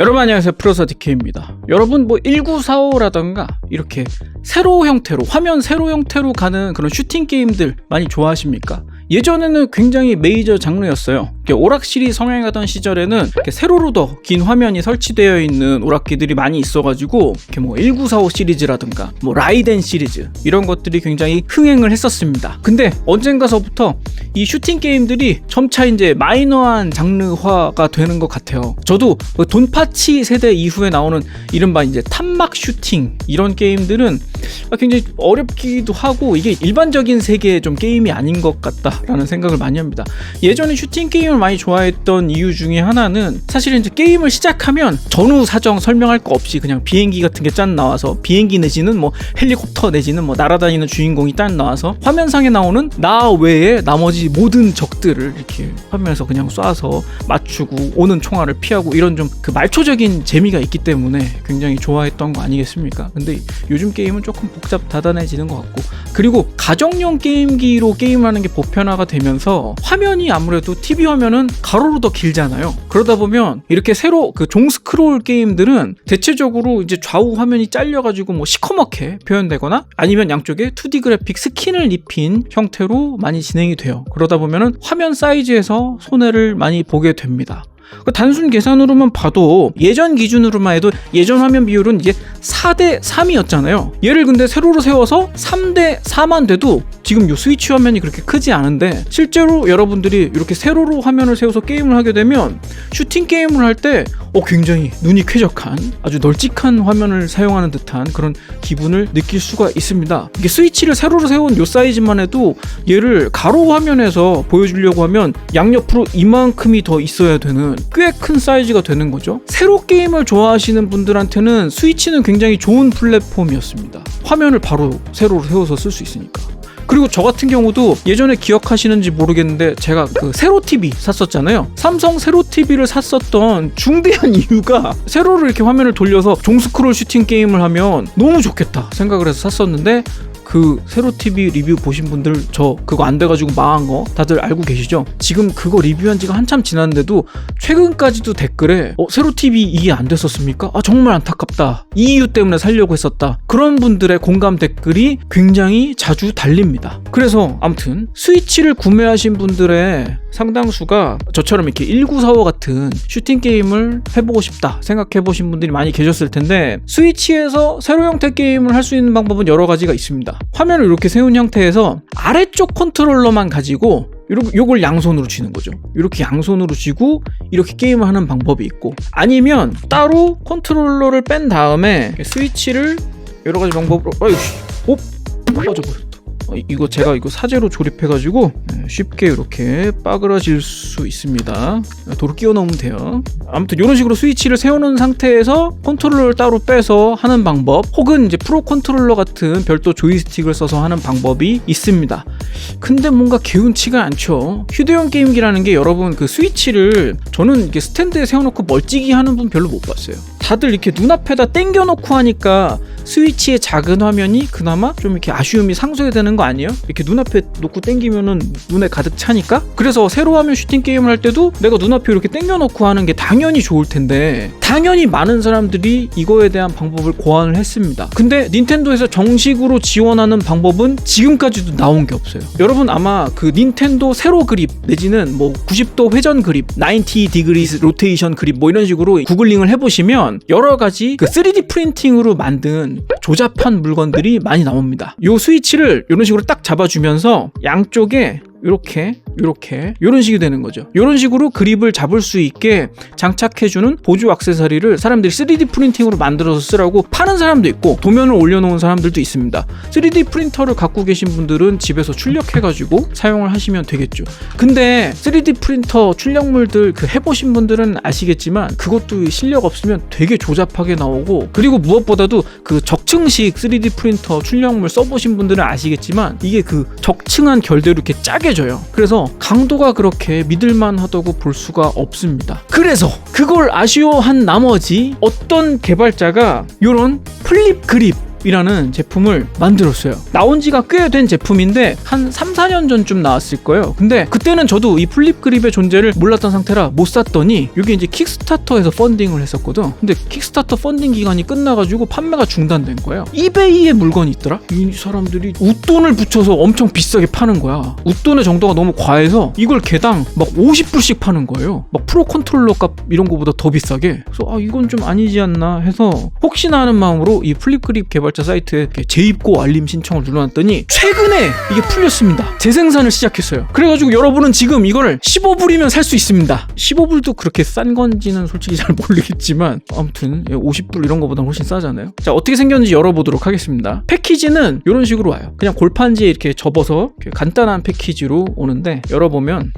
여러분 안녕하세요, 프로서 DK입니다. 여러분 1945라던가 이렇게 세로 형태로, 화면 세로 형태로 가는 그런 슈팅 게임들 많이 좋아하십니까? 예전에는 굉장히 메이저 장르였어요. 오락실이 성행하던 시절에는 이렇게 세로로 더 긴 화면이 설치되어 있는 오락기들이 많이 있어가지고 이렇게 1945 시리즈라든가 라이덴 시리즈 이런 것들이 굉장히 흥행을 했었습니다. 근데 언젠가서부터 이 슈팅 게임들이 점차 이제 마이너한 장르화가 되는 것 같아요. 저도 돈파치 세대 이후에 나오는 이른바 이제 탑막 슈팅 이런 게임들은 굉장히 어렵기도 하고 이게 일반적인 세계의 좀 게임이 아닌 것 같다라는 생각을 많이 합니다. 예전에 슈팅 게임을 많이 좋아했던 이유 중에 하나는 사실은 이제 게임을 시작하면 전후 사정 설명할 거 없이 그냥 비행기 같은 게 짠 나와서 비행기 내지는 헬리콥터 내지는 날아다니는 주인공이 짠 나와서 화면상에 나오는 나 외에 나머지 모든 적들을 이렇게 화면에서 그냥 쏴서 맞추고 오는 총알을 피하고 이런 좀 그 말초적인 재미가 있기 때문에 굉장히 좋아했던 거 아니겠습니까? 근데 요즘 게임은 조금 복잡다단해지는 것 같고, 그리고 가정용 게임기로 게임하는 게 보편화가 되면서 화면이 아무래도 TV 화면은 가로로 더 길잖아요. 그러다 보면 이렇게 새로 그 종스크롤 게임들은 대체적으로 이제 좌우 화면이 잘려가지고 시커멓게 표현되거나 아니면 양쪽에 2D 그래픽 스킨을 입힌 형태로 많이 진행이 돼요. 그러다 보면은 화면 사이즈에서 손해를 많이 보게 됩니다. 단순 계산으로만 봐도 예전 기준으로만 해도 예전 화면 비율은 이게 4대 3이었잖아요. 얘를 근데 세로로 세워서 3대 4만 돼도 지금 요 스위치 화면이 그렇게 크지 않은데, 실제로 여러분들이 이렇게 세로로 화면을 세워서 게임을 하게 되면 슈팅 게임을 할 때 굉장히 눈이 쾌적한 아주 널찍한 화면을 사용하는 듯한 그런 기분을 느낄 수가 있습니다. 이게 스위치를 세로로 세운 요 사이즈만 해도 얘를 가로 화면에서 보여주려고 하면 양옆으로 이만큼이 더 있어야 되는 꽤 큰 사이즈가 되는 거죠. 세로 게임을 좋아하시는 분들한테는 스위치는 굉장히 좋은 플랫폼이었습니다. 화면을 바로 세로로 세워서 쓸 수 있으니까. 그리고 저 같은 경우도 예전에 기억하시는지 모르겠는데 제가 그 세로 TV 샀었잖아요. 삼성 세로 TV를 샀었던 중대한 이유가 세로로 이렇게 화면을 돌려서 종스크롤 슈팅 게임을 하면 너무 좋겠다 생각을 해서 샀었는데, 그 세로 TV 리뷰 보신 분들 저 그거 안 돼가지고 망한 거 다들 알고 계시죠? 지금 그거 리뷰한 지가 한참 지났는데도 최근까지도 댓글에 세로 TV 이게 안 됐었습니까? 정말 안타깝다. 이 이유 때문에 살려고 했었다. 그런 분들의 공감 댓글이 굉장히 자주 달립니다. 그래서 아무튼 스위치를 구매하신 분들의 상당수가 저처럼 이렇게 1945 같은 슈팅 게임을 해보고 싶다 생각해보신 분들이 많이 계셨을 텐데, 스위치에서 세로 형태 게임을 할 수 있는 방법은 여러 가지가 있습니다. 화면을 이렇게 세운 형태에서 아래쪽 컨트롤러만 가지고 요걸 양손으로 쥐는 거죠. 이렇게 양손으로 쥐고 이렇게 게임을 하는 방법이 있고, 아니면 따로 컨트롤러를 뺀 다음에 스위치를 여러 가지 방법으로 꺼져버렸다. 이거 제가 사제로 조립해가지고 쉽게 이렇게 빠그러질 수 있습니다. 도로 끼워 넣으면 돼요. 아무튼 이런 식으로 스위치를 세워놓은 상태에서 컨트롤러를 따로 빼서 하는 방법, 혹은 이제 프로 컨트롤러 같은 별도 조이스틱을 써서 하는 방법이 있습니다. 근데 뭔가 개운치가 않죠. 휴대용 게임기라는 게 여러분, 그 스위치를 저는 이렇게 스탠드에 세워놓고 멀찍이 하는 분 별로 못 봤어요. 다들 이렇게 눈앞에다 당겨놓고 하니까 스위치의 작은 화면이 그나마 좀 이렇게 아쉬움이 상쇄되는 거 아니에요? 이렇게 눈앞에 놓고 당기면은 눈에 가득 차니까. 그래서 세로 화면 슈팅 게임을 할 때도 내가 눈앞에 이렇게 당겨놓고 하는 게 당연히 좋을 텐데, 당연히 많은 사람들이 이거에 대한 방법을 고안을 했습니다. 근데 닌텐도에서 정식으로 지원하는 방법은 지금까지도 나온 게 없어요. 여러분 아마 그 닌텐도 세로 그립 내지는 90도 회전 그립, 90 degrees 로테이션 그립 이런 식으로 구글링을 해보시면 여러 가지 그 3D 프린팅으로 만든 조잡한 물건들이 많이 나옵니다. 요 스위치를 이런 식으로 딱 잡아주면서 양쪽에 이렇게 이런 식이 되는 거죠. 이런 식으로 그립을 잡을 수 있게 장착해주는 보조 액세서리를 사람들이 3D 프린팅으로 만들어서 쓰라고 파는 사람도 있고 도면을 올려놓은 사람들도 있습니다. 3D 프린터를 갖고 계신 분들은 집에서 출력해가지고 사용을 하시면 되겠죠. 근데 3D 프린터 출력물들 해보신 분들은 아시겠지만 그것도 실력 없으면 되게 조잡하게 나오고, 그리고 무엇보다도 그 적층식 3D 프린터 출력물 써보신 분들은 아시겠지만 이게 그 적층한 결대로 이렇게 짜게 져요. 그래서 강도가 그렇게 믿을만하다고 볼 수가 없습니다. 그래서 그걸 아쉬워한 나머지 어떤 개발자가 이런 플립 그립 그립이라는 제품을 만들었어요. 나온 지가 꽤 된 제품인데 한 3, 4년 전쯤 나왔을 거예요. 근데 그때는 저도 이 플립 그립의 존재를 몰랐던 상태라 못 샀더니 이게 이제 킥스타터에서 펀딩을 했었거든. 근데 킥스타터 펀딩 기간이 끝나가지고 판매가 중단된 거예요. 이베이에 물건이 있더라? 이 사람들이 웃돈을 붙여서 엄청 비싸게 파는 거야. 웃돈의 정도가 너무 과해서 이걸 개당 막 50불씩 파는 거예요. 막 프로 컨트롤러 값 이런 거보다 더 비싸게. 그래서 이건 좀 아니지 않나 해서 혹시나 하는 마음으로 이 플립 그립 개발자 사이트에 재입고 알림 신청을 눌러놨더니 최근에 이게 풀렸습니다. 재생산을 시작했어요. 그래가지고 여러분은 지금 이거를 15불이면 살 수 있습니다. 15불도 그렇게 싼 건지는 솔직히 잘 모르겠지만 아무튼 50불 이런 거보다 훨씬 싸잖아요. 자, 어떻게 생겼는지 열어보도록 하겠습니다. 패키지는 이런 식으로 와요. 그냥 골판지에 이렇게 접어서 이렇게 간단한 패키지로 오는데 열어보면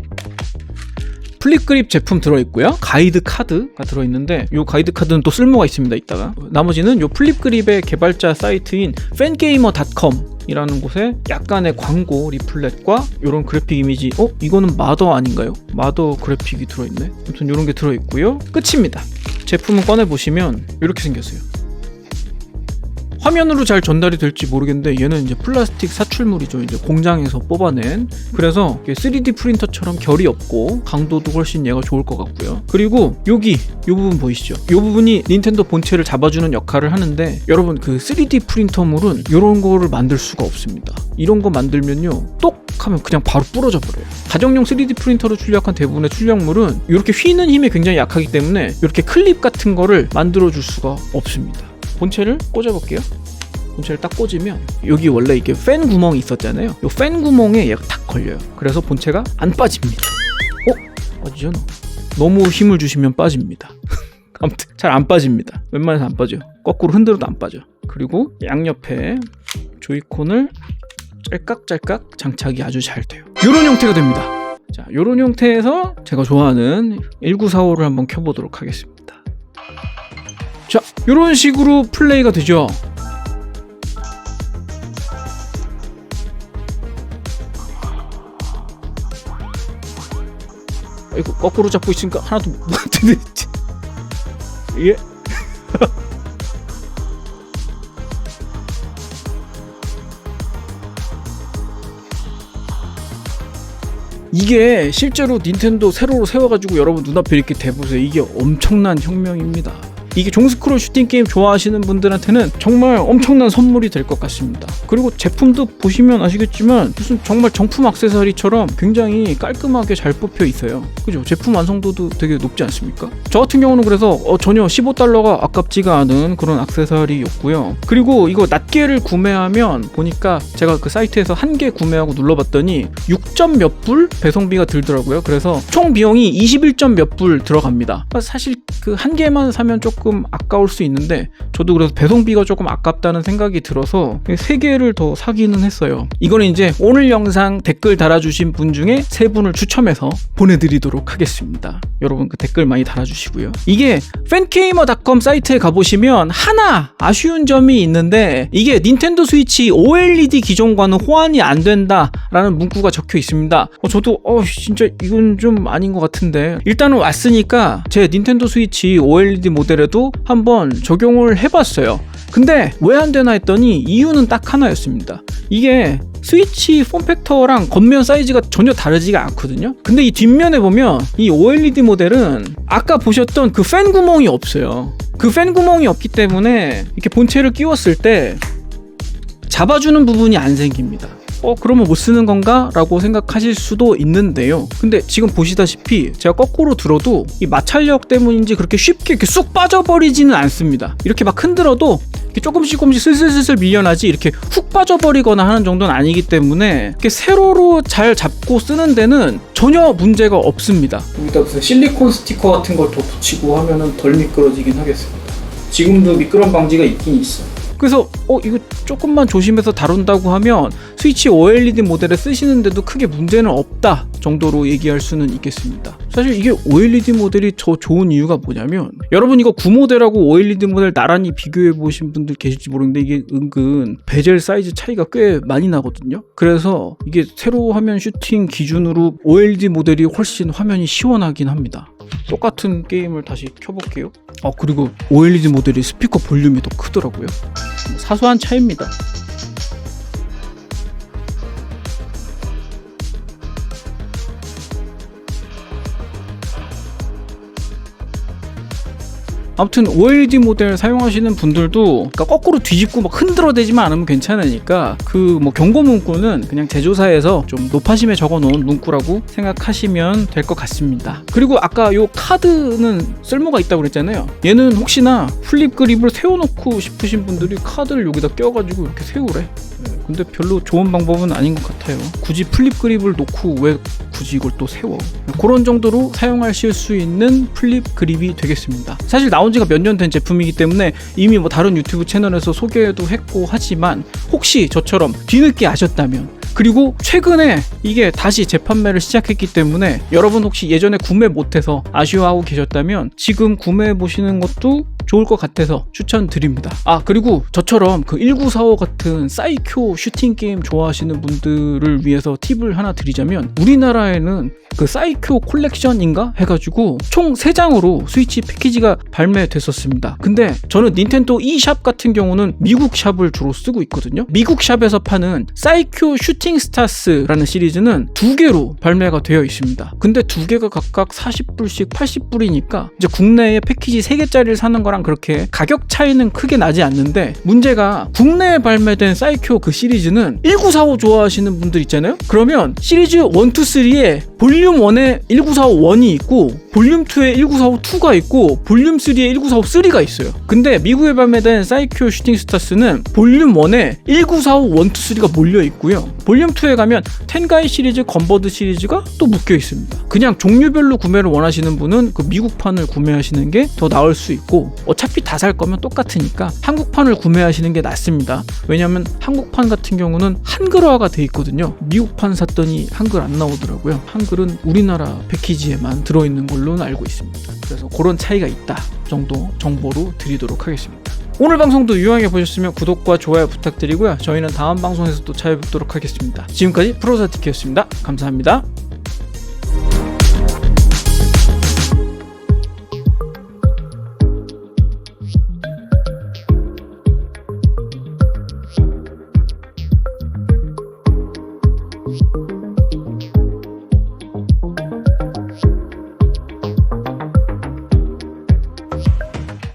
플립 그립 제품 들어있고요. 가이드 카드가 들어있는데 이 가이드 카드는 또 쓸모가 있습니다. 이따가 나머지는 이 플립 그립의 개발자 사이트인 fangamer.com 이라는 곳에 약간의 광고 리플렛과 이런 그래픽 이미지 이거는 마더 아닌가요? 마더 그래픽이 들어있네. 아무튼 이런 게 들어있고요. 끝입니다. 제품을 꺼내보시면 이렇게 생겼어요. 화면으로 잘 전달이 될지 모르겠는데 얘는 이제 플라스틱 사출물이죠. 이제 공장에서 뽑아낸. 그래서 3D 프린터처럼 결이 없고 강도도 훨씬 얘가 좋을 것 같고요. 그리고 여기 이 부분 보이시죠? 이 부분이 닌텐도 본체를 잡아주는 역할을 하는데 여러분 그 3D 프린터물은 이런 거를 만들 수가 없습니다. 이런 거 만들면요 똑 하면 그냥 바로 부러져 버려요. 가정용 3D 프린터로 출력한 대부분의 출력물은 이렇게 휘는 힘이 굉장히 약하기 때문에 이렇게 클립 같은 거를 만들어 줄 수가 없습니다. 본체를 꽂아볼게요. 본체를 딱 꽂으면 여기 원래 이게 팬 구멍이 있었잖아요. 이 팬 구멍에 얘가 탁 걸려요. 그래서 본체가 안 빠집니다. 빠지잖아. 너무 힘을 주시면 빠집니다. 아무튼 잘 안 빠집니다. 웬만해서 안 빠져요. 거꾸로 흔들어도 안 빠져. 그리고 양옆에 조이콘을 짤깍짤깍 장착이 아주 잘 돼요. 이런 형태가 됩니다. 자, 이런 형태에서 제가 좋아하는 1945를 한번 켜보도록 하겠습니다. 자, 이런 식으로 플레이가 되죠. 이거 거꾸로 잡고 있으니까 하나도 못 같은데. 예. 이게 실제로 닌텐도 세로로 세워가지고 여러분 눈앞에 이렇게 대보세요. 이게 엄청난 혁명입니다. 이게 종스크롤 슈팅 게임 좋아하시는 분들한테는 정말 엄청난 선물이 될 것 같습니다. 그리고 제품도 보시면 아시겠지만 무슨 정말 정품 액세서리처럼 굉장히 깔끔하게 잘 뽑혀 있어요. 그죠? 제품 완성도도 되게 높지 않습니까? 저 같은 경우는 그래서 전혀 $15가 아깝지가 않은 그런 액세서리였고요. 그리고 이거 낱개를 구매하면 보니까 제가 그 사이트에서 한 개 구매하고 눌러봤더니 6점 몇 불 배송비가 들더라고요. 그래서 총 비용이 21점 몇 불 들어갑니다. 사실 그 한 개만 사면 조금 아까울 수 있는데 저도 그래서 배송비가 조금 아깝다는 생각이 들어서 3개를 더 사기는 했어요. 이거는 이제 오늘 영상 댓글 달아주신 분 중에 3분을 추첨해서 보내드리도록 하겠습니다. 여러분 그 댓글 많이 달아주시고요. 이게 fangamer.com 사이트에 가보시면 하나 아쉬운 점이 있는데 이게 닌텐도 스위치 OLED 기종과는 호환이 안 된다라는 문구가 적혀 있습니다. 저도 진짜 이건 좀 아닌 것 같은데 일단은 왔으니까 제 닌텐도 스위치 OLED 모델에도 한번 적용을 해봤어요. 근데 왜 안 되나 했더니 이유는 딱 하나였습니다. 이게 스위치 폼팩터랑 겉면 사이즈가 전혀 다르지가 않거든요. 근데 이 뒷면에 보면 이 OLED 모델은 아까 보셨던 그 팬 구멍이 없어요. 그 팬 구멍이 없기 때문에 이렇게 본체를 끼웠을 때 잡아주는 부분이 안 생깁니다. 그러면 못 쓰는 건가? 라고 생각하실 수도 있는데요. 근데 지금 보시다시피 제가 거꾸로 들어도 이 마찰력 때문인지 그렇게 쉽게 이렇게 쑥 빠져버리지는 않습니다. 이렇게 막 흔들어도 이렇게 조금씩 슬슬 밀려나지 이렇게 훅 빠져버리거나 하는 정도는 아니기 때문에 이렇게 세로로 잘 잡고 쓰는 데는 전혀 문제가 없습니다. 여기다 무슨 실리콘 스티커 같은 걸 더 붙이고 하면은 덜 미끄러지긴 하겠습니다. 지금도 미끄럼 방지가 있긴 있어. 그래서 이거 조금만 조심해서 다룬다고 하면 스위치 OLED 모델에 쓰시는데도 크게 문제는 없다 정도로 얘기할 수는 있겠습니다. 사실 이게 OLED 모델이 더 좋은 이유가 뭐냐면 여러분 이거 9모델하고 OLED 모델 나란히 비교해 보신 분들 계실지 모르겠는데 이게 은근 베젤 사이즈 차이가 꽤 많이 나거든요. 그래서 이게 세로 화면 슈팅 기준으로 OLED 모델이 훨씬 화면이 시원하긴 합니다. 똑같은 게임을 다시 켜볼게요. 그리고 OLED 모델이 스피커 볼륨이 더 크더라고요. 사소한 차이입니다. 아무튼 OLED 모델 사용하시는 분들도 그러니까 거꾸로 뒤집고 막 흔들어대지만 않으면 괜찮으니까 그 뭐 경고 문구는 그냥 제조사에서 좀 높아심에 적어놓은 문구라고 생각하시면 될 것 같습니다. 그리고 아까 요 카드는 쓸모가 있다고 그랬잖아요. 얘는 혹시나 플립 그립을 세워놓고 싶으신 분들이 카드를 여기다 껴가지고 이렇게 세우래. 근데 별로 좋은 방법은 아닌 것 같아요. 굳이 플립 그립을 놓고 왜 굳이 이걸 또 세워? 그런 정도로 사용하실 수 있는 플립 그립이 되겠습니다. 사실 나온 지가 몇 년 된 제품이기 때문에 이미 뭐 다른 유튜브 채널에서 소개도 했고 하지만 혹시 저처럼 뒤늦게 아셨다면, 그리고 최근에 이게 다시 재판매를 시작했기 때문에 여러분 혹시 예전에 구매 못해서 아쉬워하고 계셨다면 지금 구매해 보시는 것도 좋을 것 같아서 추천드립니다. 그리고 저처럼 그 1945 같은 사이코 슈팅 게임 좋아하시는 분들을 위해서 팁을 하나 드리자면, 우리나라에는 그 사이코 콜렉션인가 해가지고 총 3장으로 스위치 패키지가 발매됐었습니다. 근데 저는 닌텐도 e샵 같은 경우는 미국 샵을 주로 쓰고 있거든요. 미국 샵에서 파는 사이코 슈팅 스타스라는 시리즈는 2개로 발매가 되어 있습니다. 근데 2개가 각각 40불씩 80불이니까 이제 국내에 패키지 3개짜리를 사는 거랑 그렇게 가격 차이는 크게 나지 않는데, 문제가 국내에 발매된 사이코 그 시리즈는 1945 좋아하시는 분들 있잖아요. 그러면 시리즈 1, 2, 3에 볼륨 1에 1945-1이 있고 볼륨 2에 1945-2가 있고 볼륨 3에 1945-3가 있어요. 근데 미국에 발매된 사이코 슈팅 스타스는 볼륨 1에 1945-1, 2, 3가 몰려 있고요. 볼륨 2에 가면 텐가이 시리즈, 건버드 시리즈가 또 묶여 있습니다. 그냥 종류별로 구매를 원하시는 분은 그 미국판을 구매하시는 게 더 나을 수 있고, 어차피 다 살 거면 똑같으니까 한국판을 구매하시는 게 낫습니다. 왜냐면 한국판 같은 경우는 한글화가 돼 있거든요. 미국판 샀더니 한글 안 나오더라고요. 한글은 우리나라 패키지에만 들어있는 걸로는 알고 있습니다. 그래서 그런 차이가 있다 정도 정보로 드리도록 하겠습니다. 오늘 방송도 유용하게 보셨으면 구독과 좋아요 부탁드리고요. 저희는 다음 방송에서 또 찾아뵙도록 하겠습니다. 지금까지 프로사티키였습니다. 감사합니다.